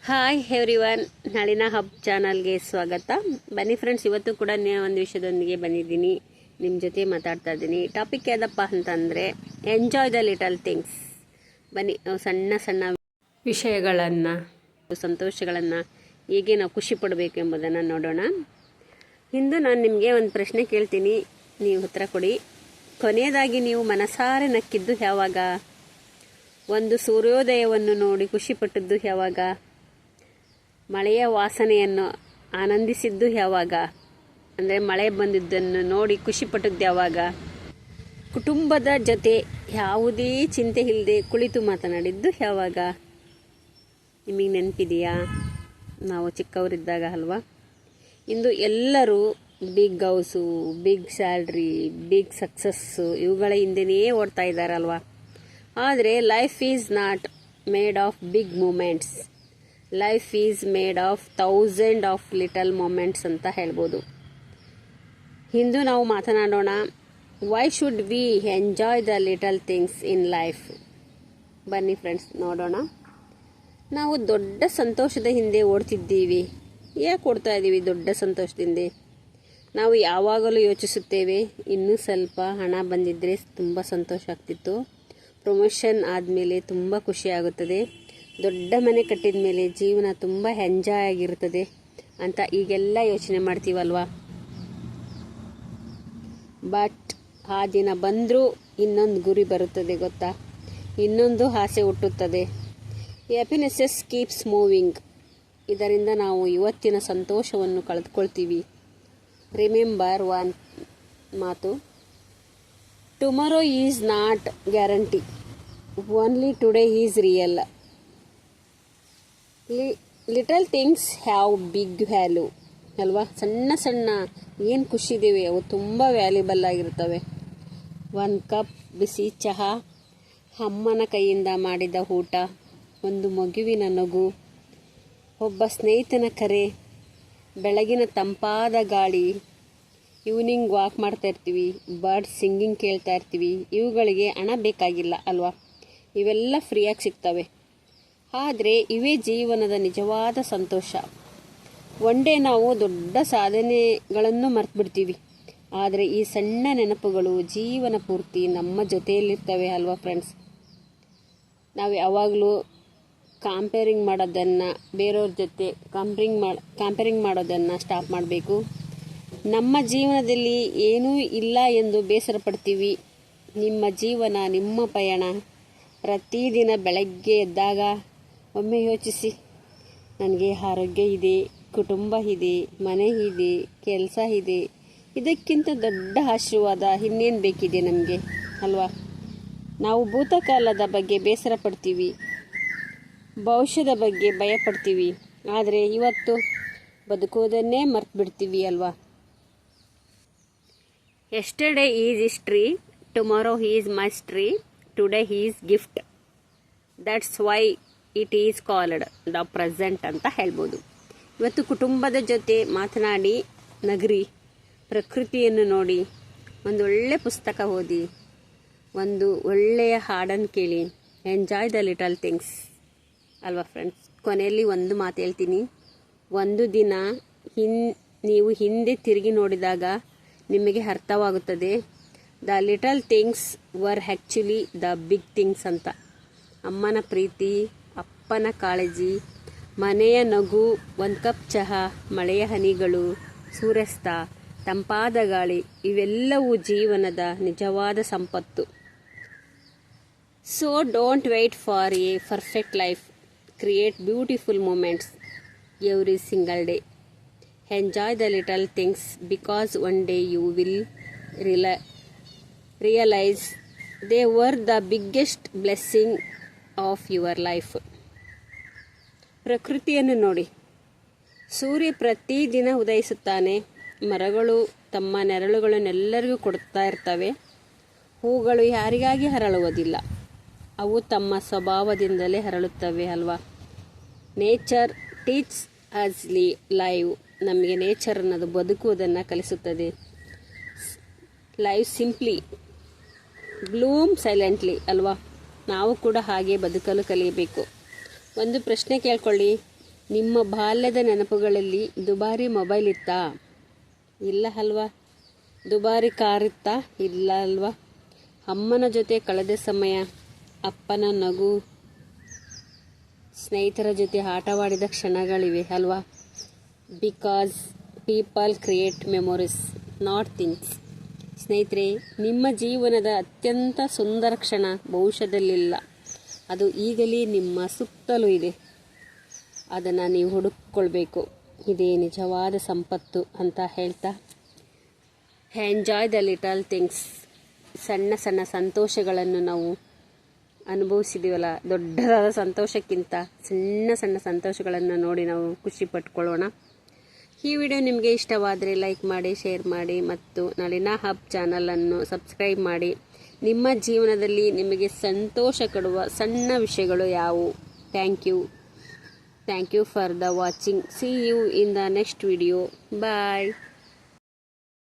Hi everyone, ನಳಿನ hub ಚಾನಲ್ಗೆ ಸ್ವಾಗತ. ಬನ್ನಿ ಫ್ರೆಂಡ್ಸ್, ಇವತ್ತು ಕೂಡ ಒಂದು ವಿಷಯದೊಂದಿಗೆ ಬಂದಿದ್ದೀನಿ, ನಿಮ್ಮ ಜೊತೆ ಮಾತಾಡ್ತಾ ಇದ್ದೀನಿ. ಟಾಪಿಕ್ ಯಾವುದಪ್ಪ ಅಂತಂದರೆ ಎಂಜಾಯ್ ದ ಲಿಟಲ್ ಥಿಂಗ್ಸ್. ಬನ್ನಿ, ನಾವು ಸಣ್ಣ ಸಣ್ಣ ವಿಷಯಗಳನ್ನು, ಸಂತೋಷಗಳನ್ನು ಹೇಗೆ ನಾವು ಖುಷಿ ಪಡಬೇಕು ಎಂಬುದನ್ನು ನೋಡೋಣ. ಇಂದು ನಾನು ನಿಮಗೆ ಒಂದು ಪ್ರಶ್ನೆ ಕೇಳ್ತೀನಿ, ನೀವು ಉತ್ತರ ಕೊಡಿ. ಕೊನೆಯದಾಗಿ ನೀವು ಮನಸಾರೆ ನಕ್ಕಿದ್ದು ಯಾವಾಗ? ಒಂದು ಸೂರ್ಯೋದಯವನ್ನು ನೋಡಿ ಖುಷಿಪಟ್ಟದ್ದು ಯಾವಾಗ? ಮಳೆಯ ವಾಸನೆಯನ್ನು ಆನಂದಿಸಿದ್ದು ಯಾವಾಗ? ಅಂದರೆ ಮಳೆ ಬಂದಿದ್ದನ್ನು ನೋಡಿ ಖುಷಿಪಟ್ಟದ್ದು ಯಾವಾಗ? ಕುಟುಂಬದ ಜೊತೆ ಯಾವುದೇ ಚಿಂತೆ ಇಲ್ಲದೆ ಕುಳಿತು ಮಾತನಾಡಿದ್ದು ಯಾವಾಗ? ನಿಮಗೆ ನೆನಪಿದೆಯಾ? ನಾವು ಚಿಕ್ಕವರಿದ್ದಾಗ ಅಲ್ವಾ? ಇಂದು ಎಲ್ಲರೂ big house, big salary, big success ಇವುಗಳ ಹಿಂದೆಯೇ ಓಡ್ತಾ ಇದ್ದಾರಲ್ವಾ? ಆದರೆ life is not made of big moments. Life is made of 1000 of little moments ಅಂತ ಹೇಳ್ಬೋದು. ಇಂದು ನಾವು ಮಾತನಾಡೋಣ, why should we enjoy the little things in life. ಬನ್ನಿ ಫ್ರೆಂಡ್ಸ್, ನೋಡೋಣ. ನಾವು ದೊಡ್ಡ ಸಂತೋಷದ ಹಿಂದೆ ಓಡ್ತಿದ್ದೀವಿ. ಯಾಕೆ ಓಡ್ತಾ ಇದ್ದೀವಿ ದೊಡ್ಡ ಸಂತೋಷದಿಂದ? ನಾವು ಯಾವಾಗಲೂ ಯೋಚಿಸುತ್ತೇವೆ, ಇನ್ನೂ ಸ್ವಲ್ಪ ಹಣ ಬಂದಿದ್ದರೆ ತುಂಬ ಸಂತೋಷ ಆಗ್ತಿತ್ತು, ಪ್ರಮೋಷನ್ ಆದಮೇಲೆ ತುಂಬ ಖುಷಿ ಆಗುತ್ತದೆ, ದೊಡ್ಡ ಮನೆ ಕಟ್ಟಿದ ಮೇಲೆ ಜೀವನ ತುಂಬ ಎಂಜಾಯ್ ಆಗಿರುತ್ತದೆ ಅಂತ ಈಗೆಲ್ಲ ಯೋಚನೆ ಮಾಡ್ತೀವಲ್ವಾ? ಬಟ್ ಆ ದಿನ ಬಂದರೂ ಇನ್ನೊಂದು ಗುರಿ ಬರುತ್ತದೆ ಗೊತ್ತಾ? ಇನ್ನೊಂದು ಆಸೆ ಹುಟ್ಟುತ್ತದೆ. Happinesses keeps moving. ಇದರಿಂದ ನಾವು ಇವತ್ತಿನ ಸಂತೋಷವನ್ನು ಕಳೆದುಕೊಳ್ತೀವಿ. ರಿಮೆಂಬರ್ ಒನ್ ಮಾತು, tomorrow is not guarantee, only today is real. Little things have big value ಅಲ್ವಾ? ಸಣ್ಣ ಸಣ್ಣ ಏನು ಖುಷಿ ಇದ್ದೀವಿ ಅವು ತುಂಬ ವ್ಯಾಲ್ಯೂಬಲ್ ಆಗಿರ್ತವೆ. ಒಂದು ಕಪ್ ಬಿಸಿ ಚಹಾ, ಅಮ್ಮನ ಕೈಯಿಂದ ಮಾಡಿದ ಊಟ, ಒಂದು ಮಗುವಿನ ನಗು, ಒಬ್ಬ ಸ್ನೇಹಿತನ ಕರೆ, ಬೆಳಗಿನ ತಂಪಾದ ಗಾಳಿ, ಈವ್ನಿಂಗ್ ವಾಕ್ ಮಾಡ್ತಾ ಇರ್ತೀವಿ, ಬರ್ಡ್ ಸಿಂಗಿಂಗ್ ಕೇಳ್ತಾ ಇರ್ತೀವಿ. ಇವುಗಳಿಗೆ ಹಣ ಬೇಕಾಗಿಲ್ಲ ಅಲ್ವಾ? ಇವೆಲ್ಲ ಫ್ರೀಯಾಗಿ ಸಿಗ್ತವೆ. ಆದರೆ ಇವೇ ಜೀವನದ ನಿಜವಾದ ಸಂತೋಷ. ಒನ್ ಡೇ ನಾವು ದೊಡ್ಡ ಸಾಧನೆಗಳನ್ನು ಮರೆತುಬಿಡ್ತೀವಿ, ಆದರೆ ಈ ಸಣ್ಣ ನೆನಪುಗಳು ಜೀವನ ಪೂರ್ತಿ ನಮ್ಮ ಜೊತೆಯಲ್ಲಿರ್ತವೆ ಅಲ್ವಾ ಫ್ರೆಂಡ್ಸ್? ನಾವು ಯಾವಾಗಲೂ ಕಂಪೇರಿಂಗ್ ಮಾಡೋದನ್ನು, ಬೇರೆಯವ್ರ ಜೊತೆ ಕಂಪೇರಿಂಗ್ ಮಾಡೋದನ್ನು ಸ್ಟಾಪ್ ಮಾಡಬೇಕು. ನಮ್ಮ ಜೀವನದಲ್ಲಿ ಏನೂ ಇಲ್ಲ ಎಂದು ಬೇಸರ ಪಡ್ತೀವಿ. ನಿಮ್ಮ ಜೀವನ, ನಿಮ್ಮ ಪಯಣ. ಪ್ರತಿದಿನ ಬೆಳಗ್ಗೆ ಎದ್ದಾಗ ಒಮ್ಮೆ ಯೋಚಿಸಿ, ನನಗೆ ಆರೋಗ್ಯ ಇದೆ, ಕುಟುಂಬ ಇದೆ, ಮನೆ ಇದೆ, ಕೆಲಸ ಇದೆ, ಇದಕ್ಕಿಂತ ದೊಡ್ಡ ಆಶೀರ್ವಾದ ಇನ್ನೇನು ಬೇಕಿದೆ ನಮಗೆ ಅಲ್ವಾ? ನಾವು ಭೂತಕಾಲದ ಬಗ್ಗೆ ಬೇಸರ ಪಡ್ತೀವಿ, ಭವಿಷ್ಯದ ಬಗ್ಗೆ ಭಯ ಪಡ್ತೀವಿ, ಆದರೆ ಇವತ್ತು ಬದುಕೋದನ್ನೇ ಮರ್ತು ಬಿಡ್ತೀವಿ ಅಲ್ವಾ? Yesterday is history, tomorrow is mystery, today is gift. That's why it is called the present ಅಂತ ಹೇಳ್ಬೋದು. ಇವತ್ತು ಕುಟುಂಬದ ಜೊತೆ ಮಾತನಾಡಿ, ನಗರಿ, ಪ್ರಕೃತಿಯನ್ನು ನೋಡಿ, ಒಂದು ಒಳ್ಳೆಯ ಪುಸ್ತಕ ಓದಿ, ಒಂದು ಒಳ್ಳೆಯ ಹಾಡನ್ನು ಕೇಳಿ, ಎಂಜಾಯ್ ದ ಲಿಟಲ್ ಥಿಂಗ್ಸ್ ಅಲ್ವಾ ಫ್ರೆಂಡ್ಸ್? ಕೊನೆಯಲ್ಲಿ ಒಂದು ಮಾತು ಹೇಳ್ತೀನಿ, ಒಂದು ದಿನ ನೀವು ಹಿಂದೆ ತಿರುಗಿ ನೋಡಿದಾಗ ನಿಮಗೆ ಅರ್ಥವಾಗುತ್ತದೆ, the little things were actually the big things ಅಂತ. ಅಮ್ಮನ ಪ್ರೀತಿ, ಅಪ್ಪನ ಕಾಳಜಿ, ಮನೆಯ ನಗು, ಒಂದು ಕಪ್ ಚಹಾ, ಮಳೆಯ ಹನಿಗಳು, ಸೂರ್ಯಾಸ್ತ, ತಂಪಾದ ಗಾಳಿ ಇವೆಲ್ಲವೂ ಜೀವನದ ನಿಜವಾದ ಸಂಪತ್ತು. So don't wait for a perfect life, create beautiful moments every single day. Enjoy the little things because one day you will realise they were the biggest blessing of your life. ಪ್ರಕೃತಿಯನ್ನು ನೋಡಿ, ಸೂರ್ಯ ಪ್ರತಿದಿನ ಉದಯಿಸುತ್ತಾನೆ, ಮರಗಳು ತಮ್ಮ ನೆರಳುಗಳನ್ನೆಲ್ಲರಿಗೂ ಕೊಡ್ತಾ ಇರ್ತವೆ, ಹೂಗಳು ಯಾರಿಗಾಗಿ ಹರಳುವುದಿಲ್ಲ, ಅವು ತಮ್ಮ ಸ್ವಭಾವದಿಂದಲೇ ಹರಳುತ್ತವೆ ಅಲ್ವಾ? Nature teach us live. ನಮಗೆ ನೇಚರ್ ಅನ್ನೋದು ಬದುಕುವುದನ್ನು ಕಲಿಸುತ್ತದೆ. ಲೈವ್ ಸಿಂಪ್ಲಿ, ಬ್ಲೂಮ್ ಸೈಲೆಂಟ್ಲಿ ಅಲ್ವಾ? ನಾವು ಕೂಡ ಹಾಗೆ ಬದುಕಲು ಕಲಿಯಬೇಕು. ಒಂದು ಪ್ರಶ್ನೆ ಕೇಳ್ಕೊಳ್ಳಿ, ನಿಮ್ಮ ಬಾಲ್ಯದ ನೆನಪುಗಳಲ್ಲಿ ದುಬಾರಿ ಮೊಬೈಲ್ ಇತ್ತಾ? ಇಲ್ಲ ಅಲ್ವಾ. ದುಬಾರಿ ಕಾರ್ ಇತ್ತಾ? ಇಲ್ಲ ಅಲ್ವಾ. ಅಮ್ಮನ ಜೊತೆ ಕಳೆದ ಸಮಯ, ಅಪ್ಪನ ನಗು, ಸ್ನೇಹಿತರ ಜೊತೆ ಆಟವಾಡಿದ ಕ್ಷಣಗಳಿವೆ ಅಲ್ವಾ. Because people create memories, not things. ಸ್ನೇಹಿತರೆ, ನಿಮ್ಮ ಜೀವನದ ಅತ್ಯಂತ ಸುಂದರ ಕ್ಷಣ ಭವಿಷ್ಯದಲ್ಲಿಲ್ಲ, ಅದು ಈಗಲೇ ನಿಮ್ಮ ಸುತ್ತಲೂ ಇದೆ. ಅದನ್ನು ನೀವು ಹುಡುಕೊಳ್ಬೇಕು. ಇದೇ ನಿಜವಾದ ಸಂಪತ್ತು ಅಂತ ಹೇಳ್ತಾ, ಎಂಜಾಯ್ ದ ಲಿಟಲ್ ಥಿಂಗ್ಸ್. ಸಣ್ಣ ಸಣ್ಣ ಸಂತೋಷಗಳನ್ನು ನಾವು ಅನುಭವಿಸಿದ್ದೀವಲ್ಲ, ದೊಡ್ಡದಾದ ಸಂತೋಷಕ್ಕಿಂತ ಸಣ್ಣ ಸಣ್ಣ ಸಂತೋಷಗಳನ್ನು ನೋಡಿ ನಾವು ಖುಷಿ ಪಟ್ಕೊಳ್ಳೋಣ. ಈ ವಿಡಿಯೋ ನಿಮಗೆ ಇಷ್ಟವಾದರೆ ಲೈಕ್ ಮಾಡಿ, ಶೇರ್ ಮಾಡಿ ಮತ್ತು ನಳಿನ ಹಬ್ ಚಾನಲನ್ನು ಸಬ್ಸ್ಕ್ರೈಬ್ ಮಾಡಿ. ನಿಮ್ಮ ಜೀವನದಲ್ಲಿ ನಿಮಗೆ ಸಂತೋಷ ಕೊಡುವ ಸಣ್ಣ ವಿಷಯಗಳು ಯಾವುವು? Thank you for the watching. See you in the next video. Bye.